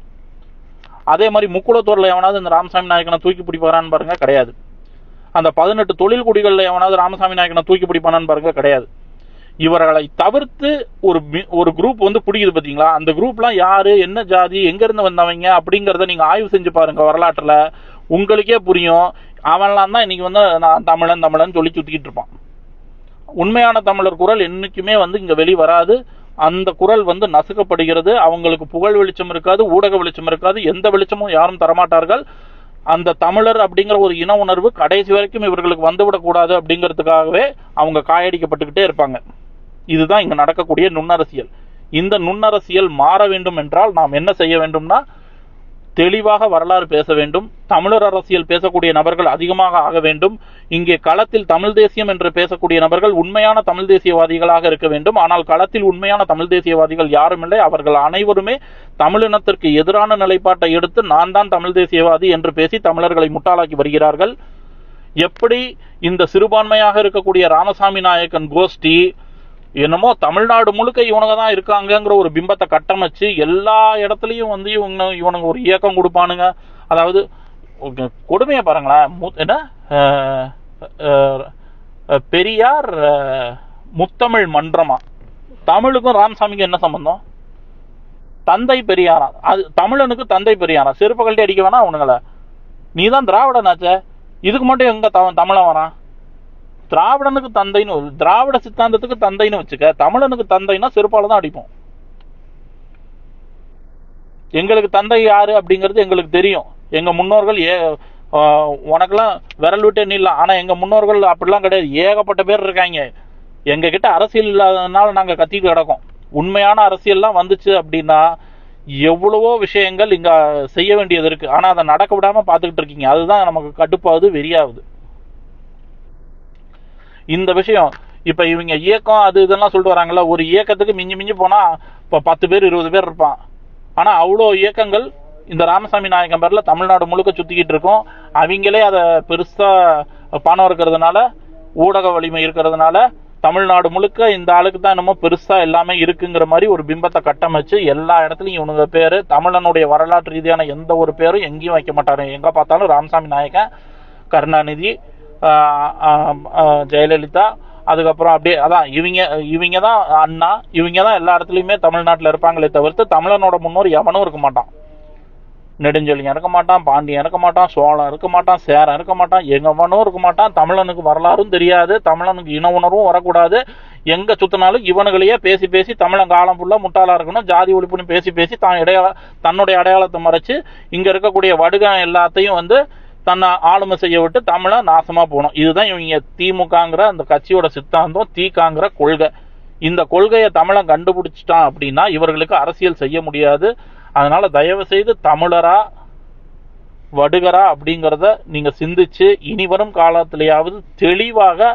அதே மாதிரி முக்குளத்தூர்ல எவனாவது இந்த ராமசாமி நாயக்கனை தூக்கி பிடிப்பாரான்னு பாருங்க, கிடையாது. அந்த 18 தொழில் குடிகள்ல எவனாவது ராமசாமி நாயக்கனை தூக்கி பிடிப்பானான்னு பாருங்க, கிடையாது. இவர்களை தவிர்த்து ஒரு குரூப் பிடிக்குது பாத்தீங்களா? அந்த குரூப்லாம் யாரு, என்ன ஜாதி, எங்க இருந்து வந்தவங்க அப்படிங்கறத நீங்க ஆய்வு செஞ்சு பாருங்க. வரலாற்றுல உங்களுக்கே புரியும். அவன்லாம் தான் இன்னைக்கு நான் தமிழன் சொல்லி சுத்திக்கிட்டு இருப்பான். உண்மையான தமிழர் குரல் என்னைக்குமே இங்க வெளி வராது. அந்த குரல் நசுக்கப்படுகிறது. அவங்களுக்கு புகழ் வெளிச்சம் இருக்காது, ஊடக வெளிச்சம் இருக்காது, எந்த வெளிச்சமும் யாரும் தரமாட்டார்கள். அந்த தமிழர் அப்படிங்கிற ஒரு இன உணர்வு கடைசி வரைக்கும் இவர்களுக்கு வந்துவிடக் கூடாது அப்படிங்கிறதுக்காகவே அவங்க காயடிக்கப்பட்டுக்கிட்டே இருப்பாங்க. இதுதான் இங்க நடக்கக்கூடிய நுண்ணரசியல். இந்த நுண்ணரசியல் மாற வேண்டும் என்றால் நாம் என்ன செய்ய வேண்டும்னா தெளிவாக வரலாறு பேச வேண்டும். தமிழர் அரசியல் பேசக்கூடிய நபர்கள் அதிகமாக ஆக வேண்டும். இங்கே களத்தில் தமிழ் தேசியம் என்று பேசக்கூடிய நபர்கள் உண்மையான தமிழ் தேசியவாதிகளாக இருக்க வேண்டும். ஆனால் களத்தில் உண்மையான தமிழ் தேசியவாதிகள் யாரும் இல்லை. அவர்கள் அனைவருமே தமிழினத்திற்கு எதிரான நிலைப்பாட்டை எடுத்து நான் தான் தமிழ் தேசியவாதி என்று பேசி தமிழர்களை முட்டாளாக்கி வருகிறார்கள். எப்படி இந்த சிறுபான்மையாக இருக்கக்கூடிய ராமசாமி நாயக்கன் கோஷ்டி என்னமோ தமிழ்நாடு முழுக்க இவனுங்க தான் இருக்காங்கங்கிற ஒரு பிம்பத்தை கட்டமைச்சு எல்லா இடத்துலையும் வந்து இவனுங்க ஒரு இயக்கம் கொடுப்பானுங்க. அதாவது கொடுமையை பாருங்களேன், என்ன பெரியார் முத்தமிழ் மன்றமா, தமிழுக்கும் ராமசாமிக்கும் என்ன சம்பந்தம்? தந்தை பெரியாரா, அது தமிழனுக்கு தந்தை பெரியாரா, செருப்பு கழட்டி அடிக்க வேணா அவனுங்கள. நீ தான் திராவிடனாச்சே, இதுக்கு மட்டும் எங்க தமிழன் வரான்? திராவிடனுக்கு தந்தைன்னு, திராவிட சித்தாந்தத்துக்கு தந்தைன்னு வச்சுக்க, தமிழனுக்கு தந்தைன்னா செருப்பால தான் அடிப்போம். எங்களுக்கு தந்தை யாரு அப்படிங்கிறது எங்களுக்கு தெரியும். எங்க முன்னோர்கள் உனக்கெல்லாம் விரல் விட்டு எண்ணிடலாம், ஆனா எங்க முன்னோர்கள் அப்படிலாம் கிடையாது, ஏகப்பட்ட பேர் இருக்காங்க. எங்க கிட்ட அரசியல் இல்லாததுனால நாங்க கத்திட்டு கிடக்கோம். உண்மையான அரசியல்லாம் வந்துச்சு அப்படின்னா எவ்வளவோ விஷயங்கள் இங்க செய்ய வேண்டியது இருக்கு, ஆனா அதை நடக்க விடாம பாத்துக்கிட்டு இருக்கீங்க. அதுதான் நமக்கு கடுப்பாகுது, வெறியாகுது இந்த விஷயம். இப்ப இவங்க இயக்கம் அது இதெல்லாம் சொல்லிட்டு வராங்கல்ல, ஒரு இயக்கத்துக்கு மிஞ்சி மிஞ்சி போனா இப்ப 10 பேர் 20 பேர் இருப்பான். ஆனா அவ்வளோ இயக்கங்கள் இந்த ராமசாமி நாயக்கன் பேர்ல தமிழ்நாடு முழுக்க சுத்திக்கிட்டு இருக்கும். அவங்களே அதை பெருசா பணம் இருக்கிறதுனால, ஊடக வலிமை இருக்கிறதுனால தமிழ்நாடு முழுக்க இந்த ஆளுக்கு தான் என்னமோ பெருசா எல்லாமே இருக்குங்கிற மாதிரி ஒரு பிம்பத்தை கட்டமைச்சு எல்லா இடத்துலையும் இவனுங்க பேரு, தமிழனுடைய வரலாற்று ரீதியான எந்த ஒரு பேரும் எங்கேயும் வைக்க மாட்டாரு. எங்க பார்த்தாலும் ராமசாமி நாயக்கன், கருணாநிதி, ஜெயலலிதா, அதுக்கப்புறம் அப்படியே அதான் இவங்க தான் அண்ணா, இவங்க தான் எல்லா இடத்துலையுமே தமிழ்நாட்டில் இருப்பாங்களே தவிர்த்து தமிழனோட முன்னோர் எவனும் இருக்க மாட்டான். நெடுஞ்செழியன் இருக்க மாட்டான், பாண்டியன் இருக்க மாட்டான், சோழன் இருக்க மாட்டான், சேரன் இருக்க மாட்டான், எங்கவனும் இருக்க மாட்டான். தமிழனுக்கு வரலாறும் தெரியாது, தமிழனுக்கு இன உணர்வும் வரக்கூடாது. எங்க சுத்தினாலும் இவனுகளையே பேசி பேசி தமிழன் காலம் ஃபுல்லா முட்டாளா இருக்கணும், ஜாதி ஒழிப்புன்னு பேசி பேசி தன்னுடைய அடையாளத்தை மறைச்சு இங்க இருக்கக்கூடிய வடுகம் எல்லாத்தையும் வந்து தன்னை ஆளுமை செய்ய விட்டு தமிழை நாசமா போகணும். இதுதான் இவங்க திமுகங்கிற அந்த கட்சியோட சித்தாந்தம், தீகாங்கிற கொள்கை. இந்த கொள்கையை தமிழன் கண்டுபிடிச்சிட்டான் அப்படின்னா இவர்களுக்கு அரசியல் செய்ய முடியாது. அதனால தயவு செய்து தமிழரா வடுகரா அப்படிங்கிறத நீங்க சிந்திச்சு இனி வரும் காலத்திலேயாவது தெளிவாக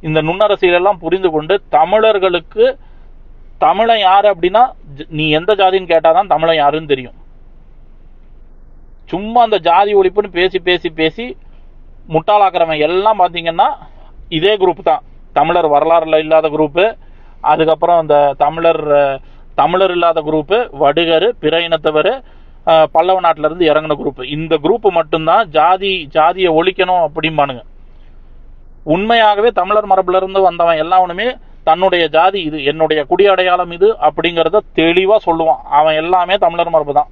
இந்த நுண்ணரசியல் எல்லாம் புரிந்து கொண்டு தமிழர்களுக்கு தமிழன் யாரு அப்படின்னா நீ எந்த ஜாதின்னு கேட்டாதான் தமிழன் யாருன்னு தெரியும். சும்மா அந்த ஜாதி ஒழிப்புன்னு பேசி பேசி பேசி முட்டாளாக்குறவன் எல்லாம் பார்த்தீங்கன்னா இதே குரூப் தான். தமிழர் வரலாறுல இல்லாத குரூப்பு, அதுக்கப்புறம் அந்த தமிழர் இல்லாத குரூப்பு, வடுகர், பிற இனத்தவர், பல்லவ நாட்டில இருந்து இறங்கின குரூப். இந்த குரூப் மட்டும்தான் ஜாதியை ஒழிக்கணும் அப்படிம்பானுங்க. உண்மையாகவே தமிழர் மரபுல இருந்து வந்தவன் எல்லாவனுமே தன்னுடைய ஜாதி இது, என்னுடைய குடி அடையாளம் இது அப்படிங்கிறத தெளிவா சொல்லுவான். அவன் எல்லாமே தமிழர் மரபு தான்.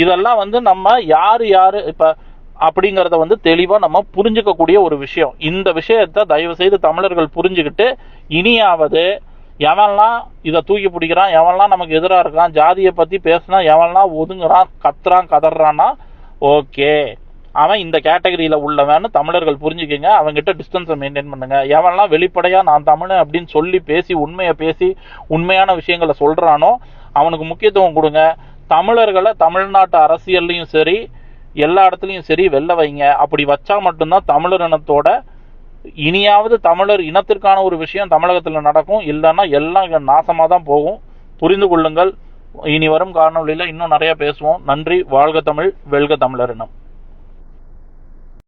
இதெல்லாம் வந்து நம்ம யாரு இப்ப அப்படிங்கறத வந்து தெளிவா நம்ம புரிஞ்சுக்கக்கூடிய ஒரு விஷயம். இந்த விஷயத்த தயவு செய்து தமிழர்கள் புரிஞ்சுக்கிட்டு இனியாவது எவன்லாம் இதை தூக்கி பிடிக்கிறான், எவன்லாம் நமக்கு எதிராக இருக்கான், ஜாதியை பத்தி பேசினா எவன்லாம் ஒதுங்குறான், கத்துறான், கதறான்னா ஓகே அவன் இந்த கேட்டகரியில உள்ளவன்னு தமிழர்கள் புரிஞ்சுக்கங்க. அவங்ககிட்ட டிஸ்டன்ஸை மெயின்டைன் பண்ணுங்க. எவன்லாம் வெளிப்படையா நான் தமிழன் அப்படின்னு சொல்லி பேசி உண்மையை பேசி உண்மையான விஷயங்களை சொல்றானோ அவனுக்கு முக்கியத்துவம் கொடுங்க. தமிழர்களை தமிழ்நாட்டு அரசியல்லையும் சரி எல்லா இடத்துலையும் சரி வெல்ல வைங்க. அப்படி வச்சா மட்டும்தான் தமிழர் இனத்தோட இனியாவது தமிழர் இனத்திற்கான ஒரு விஷயம் தமிழகத்தில் நடக்கும். இல்லைன்னா எல்லாம் இங்க நாசமா தான் போகும். புரிந்து கொள்ளுங்கள். இனி வரும் காணொளியில இன்னும் நிறைய பேசுவோம். நன்றி. வாழ்க தமிழ், வெல்க தமிழர் இனம்.